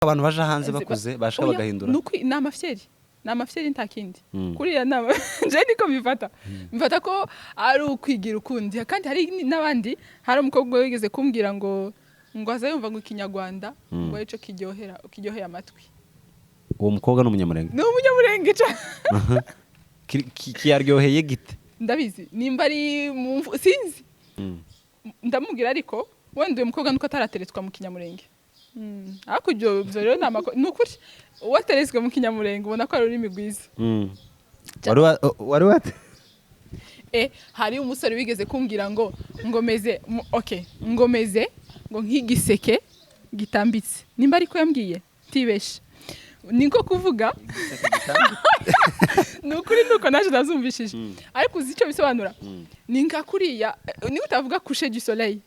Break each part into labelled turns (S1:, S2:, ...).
S1: abantu baje hanze bakuze bashaka bagahindura
S2: ni amafyeri ntakindi kuriya nama je niko mifata ko ari ukwigira ukundi kandi hari n'abandi hari umukobwa wigeze kumbwira ngo azayumva ngo ikinyarwanda ngo arico kiryohera amatwi.
S1: Uwo mukobwa n'umunyamurenge kiyaryoheye gite
S2: ndabizi nimba ari sinzi ndamubwira ariko wenda uyu mukobwa nuko atarateretswa mu kinyamurenge ariko ibyo rero nukuri wateretswe mu kinyamurenge ubona ko ari ururimi rwiza.
S1: wari wate
S2: hari umusore wigeze kumbwira ngo meze ngo nk'igiseke gitambitse nimba ariko yambwiye tibeshe niko kuvuga nukuri nuko naje nazumvishije ariko uzi icyo bisobanura ni nka kuriya ni utavuga coucher du soleil.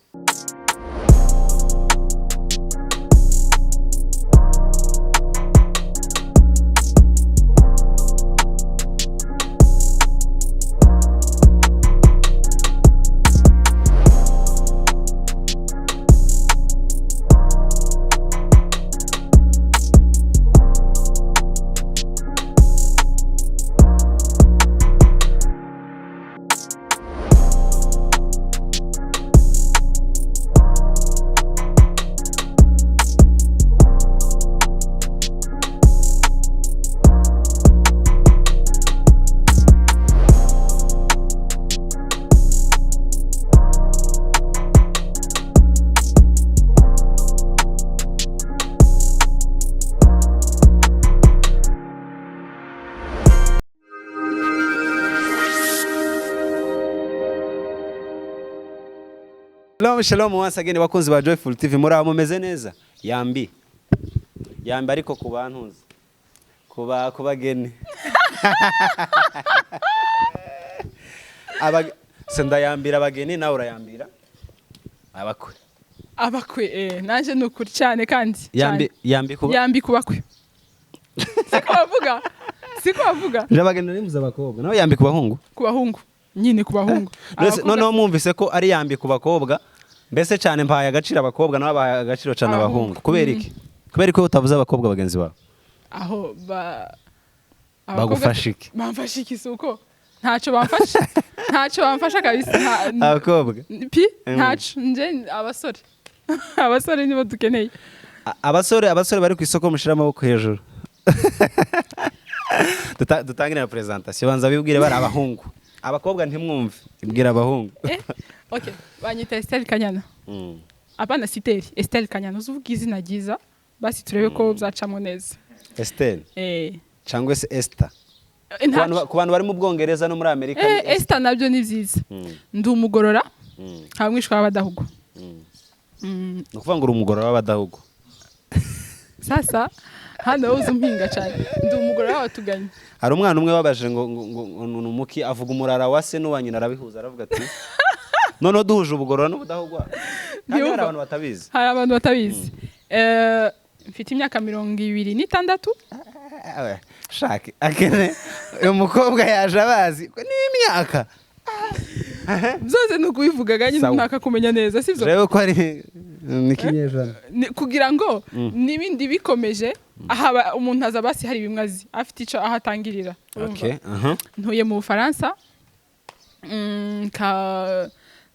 S1: Shalom once again bakunzi ba Joyful TV muri abo mumeze neza yambi ariko kubantuza kubagene senda yambira abageni nawe urayambira abakwe
S2: nanje nukuri cyane kandi
S1: yambi
S2: kubakwe siko bavuga
S1: abageni nimuza abakobwa nawe yambi kubahungu
S2: nyine kubahungu
S1: none mwumvise ko ari yambi kubakobwa mbese cyane mpaye agaciro abakobwa nabo bahaye agaciro cyane abahungu kubera ko utavuze abakobwa bagenzi bawe
S2: aho
S1: bagufasha iki
S2: bamfasha iki suko ntacyo bamfasha kabisa
S1: abakobwa
S2: ntacyo nje abasore nibo dukeneye
S1: abasore bari ku isoko mushira amaboko hejuru dutangire na presentation banza bibwire bari abahungu abakobwa ntimwumve ibwira abahungu.
S2: Okay, banyita Estelle Kanyana. Apana Siteri, Estelle Kanyana uzuvuga izina ryiza basi turebe ko bzacamo neza.
S1: Estelle. Cangwe se Esther. Ku bantu bari mu Bwongereza no muri Amerika.
S2: Esther nabyo ni byiza. Ndi umugorora. Hamwishwa abadahugo.
S1: Nukuvuga ngo uri umugorora w'abadahugo.
S2: Sasa hano uzumpinga cyane. Ndi umugorora watuganye.
S1: Hari umwana umwe wabaje ngo numuki avuga umurara wa se n'uwanyina arabihuza aravuga ati none duhuje ubugorora n'ubudahugwa. Hari abantu batabizi. Mfite imyaka 26. Shake akene uyu mukobwa yaje abazi ni imyaka
S2: byose nukubivuga ganye ntaka kumenya neza sivyo
S1: rero ko ari nikinyejana
S2: kugira ngo nibindi bikomeje aha umuntu azabasi hari bimwazi afite ico ahatangirira. Ntuye mu Bufaransa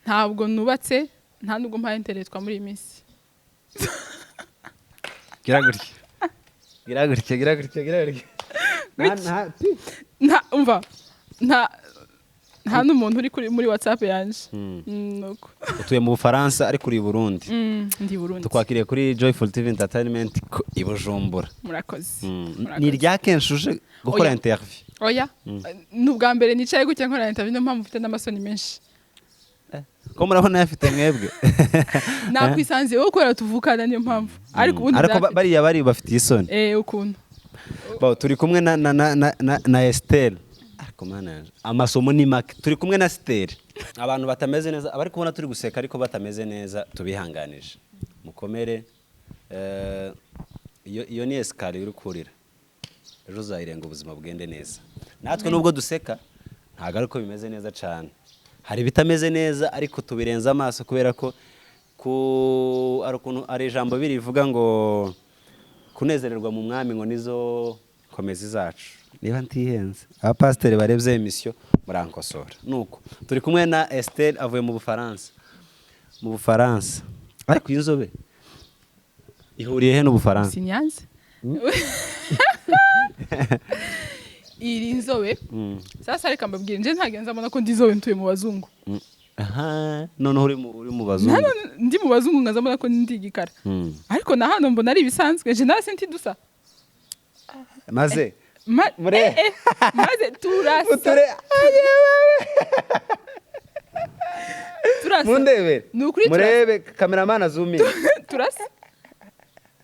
S2: ntabwo nubatse nta nubwo mpaye interetwa muri iminsi
S1: giragurike
S2: nta n'umuntu uri muri WhatsApp yanje nuko
S1: utuye mu Bufaransa ariko uri Burundi.
S2: Ndi Burundi
S1: tukwakiriye kuri Joyful TV Entertainment i Bujumbura.
S2: Murakoze
S1: ni rya kenshi uje gukora interview
S2: oya n'ubwa mbere nicaye gutya nkora interview no mpamvu mfite n'amasoni menshi
S1: ko murabona yafite mwebwe
S2: nakwisanze wo kwera tuvukana niyo mpamvu ariko ubundi
S1: bari bafite isoni
S2: ukuntu
S1: turi kumwe na Estelle ariko manaje amasomo ni make turi kumwe na Estelle abantu batameze neza abari kubona turi guseka ariko batameze neza tubihanganije mukomere iyo ni escalier uri kurira ejo uzayirenga ubuzima bugende neza natwe nubwo duseka ntago ariko bimeze neza cyane hari bitameze neza ariko tubirenza amaso kubera ko ari ijambo birivuga ngo kunezererwa mu mwami ngo nizo komezi zacu niba ntihenze abapasiteri barebye emisiyo murankosora nuko turi kumwe na Estelle avuye mu Bufaransa ariko inzobe ihuriye he n'Ubufaransa
S2: sinyanze iri nzobe sasa reka mbabwire nje ntagenza mbona ko ndi zobe ntuye mu bazungu
S1: noneho uri mu bazungu
S2: ndi mu bazungu ngaza mbona ko ndi igikara ariko na hano mbona ari ibisanzwe je nasi nti dusa
S1: maze
S2: maze turasa
S1: mundebe murebe cameraman azumi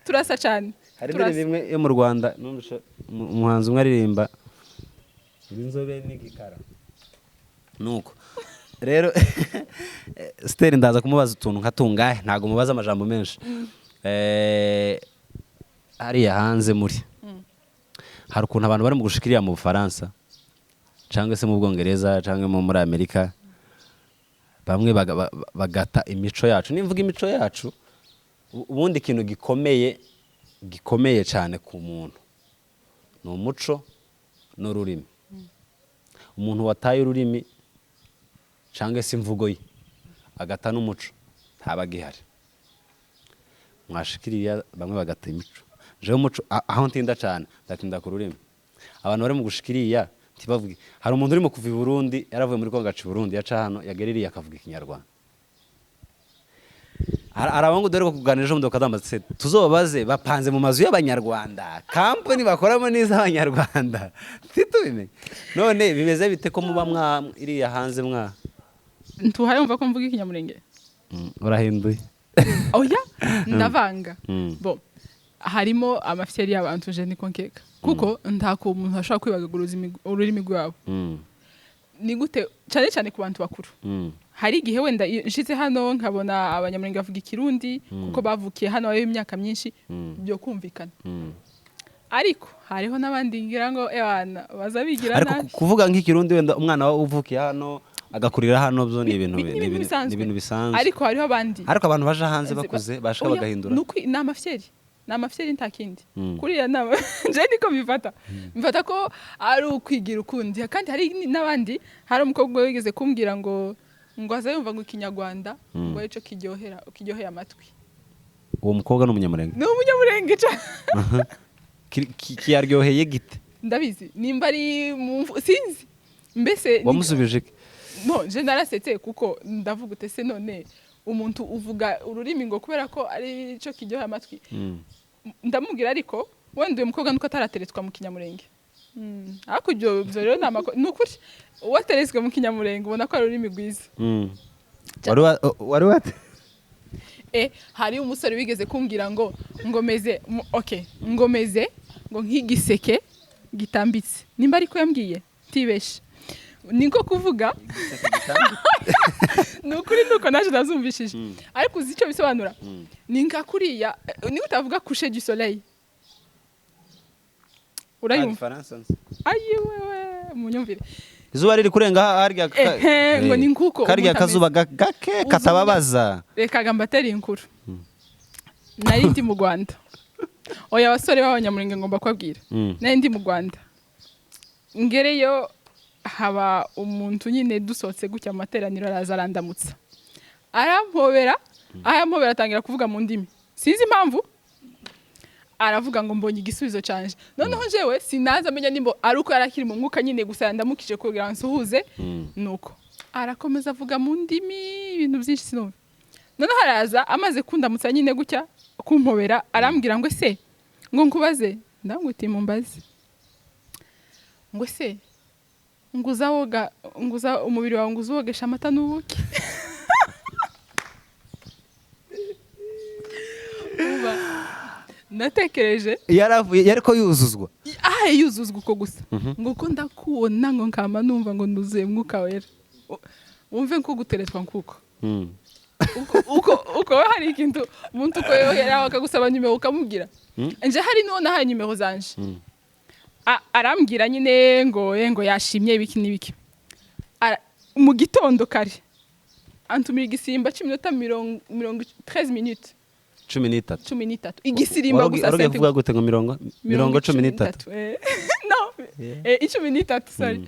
S2: turasa cyane
S1: hari bimwe yo mu Rwanda umuhanzi umwe aririmba inzobe n'igikara nuko rero Stella ndaza kumubaza utuntu nkatungahe ntago mubaza amajambo menshi hariya hanze muri hari ukuntu abantu bari mu gushikiriya mu Bufaransa cyangwa se mu Bwongereza cyangwa muri Amerika bamwe bagata imico yacu nimvuga imico yacu ubundi ikintu gikomeye cyane ku muntu ni umuco n'ururimi umuntu wataye ururimi cyangwa se imvugo ye agata n'umuco ntaba gihari mwashikiriya bamwe bagata imico jewe umuco aho ntinda cyane ndatinda ku rurimi abantu bari mu gushikiriya tibavuge hari umuntu urimo kuva i Burundi yaravuye muri Kongo aca Burundi yaca hano yageririye akavuga ikinyarwanda Abahungu dore ko kuganira ejo mudokadambaze tuzobaze bapanze mu mazu y'abanyarwanda company bakoramo n'iza abanyarwanda titubimenye none bimeze bite ko muba iriya hanze
S2: ntuhaye umva ko mvuga ikinyamurenge
S1: urahinduye
S2: oya ndavanga bo harimo amafyeri y'abantu je niko nkeka kuko ntako umuntu ashaka kwibagaguruza ururimi rwabo ni gute cyane ku bantu bakuru hari igihe wenda nshitse hano nkabona abanyamurenge bavuga ikirundi kuko bavukiye hano ayo imyaka myinshi byo kumvikana ariko hariho nabandi ngira ngo ebana bazabigira nabi
S1: ariko kuvuga nk'ikirundi wenda umwana wawe uvukiye hano agakurira hano byo ni ibintu bisanzwe
S2: ariko hariho abandi
S1: ariko abantu baje hanze bakuze bashaka bagahindura
S2: ni amafyeri ntakindi kuriya nama je niko mfata ko ari ukwigira ukundi kandi hari nabandi hari umukobwa wigeze kumbwira ngo azayumva ngo ikinyarwanda ngo ico kiryohera amatwi
S1: uwo mukobwa n'umunyamurenge
S2: cyane
S1: kiyaryoheye gite
S2: ndabizi nimba ari sinzi mbese
S1: wamusubije
S2: no je narasetse kuko ndavuga utese none umuntu uvuga ururimi ngo kubera ko ari cyo kiryohera amatwi ndamubwira ariko wenda uyu mukobwa nuko atarateretswa mu kinyamurenge ariko ibyo rero nukuri wateretswe mu kinyamurenge ubona ko ari ururimi rwiza
S1: wari wate
S2: hari umusore wigeze kumbwira ngo meze ngo nk'igiseke gitambitse nimba ariko yambwiye tibeshe niko kuvuga nukuri nuko naje nazumvishije ariko uzi icyo bisobanura ni nka kuriya ni utavuga coucher du soleil urayumva ayiwewe munyumvire
S1: izuba riri kurenga harya
S2: ngo ni nkuko
S1: karya kazuba gake katababaza
S2: reka gambateri inkuru nari ndi mu Rwanda oya abasore b'abanyamurenge ngomba kwabwira nari ndi mu Rwanda ngereyo haba umuntu nyine dusohotse gutya amateraniro arandamutsa arampobera atangira kuvuga mu ndimi sinzi impamvu aravuga ngo mbonye igisubizo cyanje noneho jewe sinaza amenya nimbo ari uko yarakiri mu mwuka nyine gusa ndamukije kugira nsuhuze nuko arakomeza avuga mu ndimi ibintu byinshi sinumva noneho araza amaze kundamutsa nyine gutya kumpobera arambwira ngo se ngo nkubaze ndanguti mumbaze ngo se nguza umubiri wawe nguzogesha amata n'ubuki natekereje
S1: yariko yuzuzwa
S2: yuzuzwa uko gusa ngo uko ndakubona ngo nkama numva ngo nuzuye mwuka wera wumve nko guteretwa nkuko uko hari ikintu umuntu uko yohera akagusaba nimero ukamubwira nje hari none hari nimero zanje arambwira nyine ngo yashimye ibiki n'ibiki mu gitondo kare antumira igisimba cy'iminota 13 minutes 13 igisirimba gusa
S1: sente kuvuga gute ngo mirongo 13
S2: no 13 sorry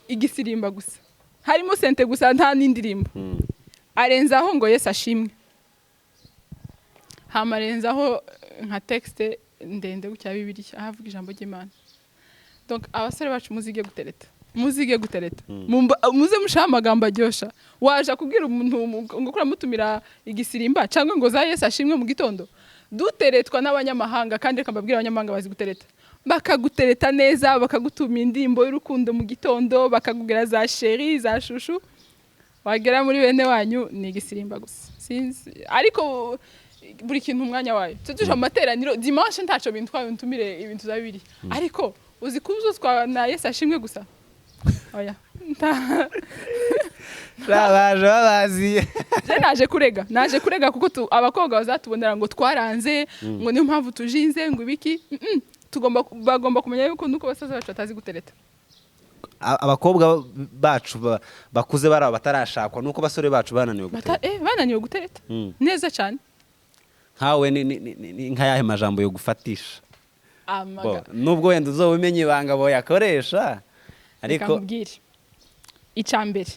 S2: igisirimba gusa harimo sente gusa nta n'indirimbo arenzaho ngo Yesu ashimwe hamarenzaho nka texte ndende gucya Bibiliya ahavuga ijambo ry'Imana donc abasore bacu muzige gutereta muze mushaha amagambo aryosha waje kubwira umuntu ngo kura mutumira igisirimba cyangwa ngo za Yesu ashimwe mu gitondo duteretwa n'abanyamahanga kandi reka mbabwira abanyamahanga bazi gutereta bakagutereta neza bakagutuma indirimbo y'urukundo mu gitondo bakakubwira za chérie za shushu wagera muri bene wanyu ni igisirimba gusa sinzi ariko buri kintu umwanya wayo tuje amateraniro dimanche ntaco bintwaye ntumire ibintu za Bibiliya ariko uzi kubuzuzwa na Yesu ashimwe gusa oya
S1: babazi
S2: naje kurega kuko abakobwa bazatubonera ngo twaranze ngo niyo mpamvu tujinze ngo ibiki bagomba kumenya yuko nuko basaza bacu batazi gutereta
S1: abakobwa bacu bakuze baraba batarashakwa nuko basore bacu bananiwe gutereta
S2: bananiwe gutereta neza cyane
S1: nkawe ni nkayahe majambo yo gufatisha nubwo wenda uzobumenye ibanga bo yakoresha ariko
S2: icambere